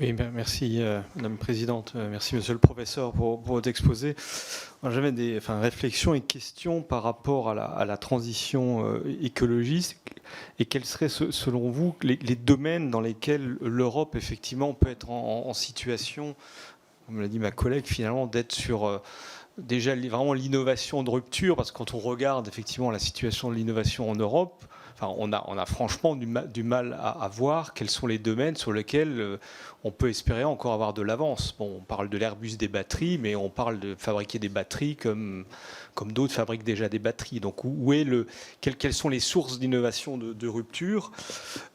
Oui, merci Madame la Présidente, merci Monsieur le Professeur pour votre exposé. J'avais des réflexions et questions par rapport à la transition écologique et quels seraient selon vous les domaines dans lesquels l'Europe effectivement peut être en situation, comme l'a dit ma collègue, finalement d'être sur déjà vraiment l'innovation de rupture, parce que quand on regarde effectivement la situation de l'innovation en Europe, on a franchement du mal à voir quels sont les domaines sur lesquels on peut espérer encore avoir de l'avance. Bon, on parle de l'Airbus des batteries, mais on parle de fabriquer des batteries comme d'autres fabriquent déjà des batteries. Donc quelles sont les sources d'innovation de rupture,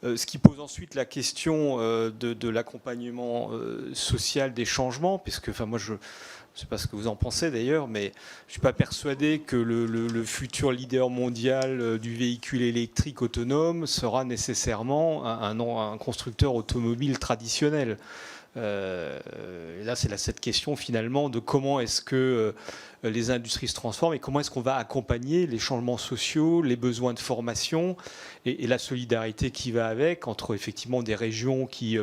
ce qui pose ensuite la question de l'accompagnement social des changements, puisque moi je ne sais pas ce que vous en pensez d'ailleurs, mais je ne suis pas persuadé que le futur leader mondial du véhicule électrique autonome sera nécessairement un constructeur automobile traditionnel. Là, c'est cette question finalement de comment est-ce que les industries se transforment et comment est-ce qu'on va accompagner les changements sociaux, les besoins de formation et la solidarité qui va avec entre effectivement des régions qui...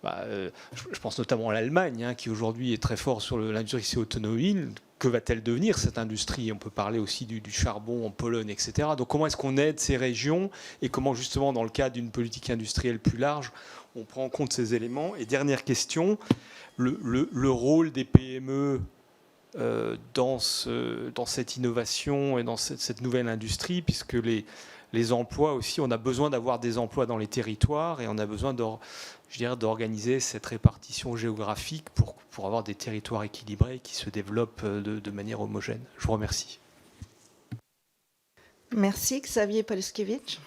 je pense notamment à l'Allemagne, qui aujourd'hui est très fort sur l'industrie automobile. Que va-t-elle devenir cette industrie? On peut parler aussi du charbon en Pologne, etc. Donc comment est-ce qu'on aide ces régions et comment justement dans le cadre d'une politique industrielle plus large, on prend en compte ces éléments? Et dernière question, le rôle des PME dans cette innovation et dans cette nouvelle industrie, puisque les emplois aussi, on a besoin d'avoir des emplois dans les territoires et on a besoin d'organiser cette répartition géographique pour avoir des territoires équilibrés qui se développent de manière homogène. Je vous remercie. Merci. Xavier Paluskiewicz.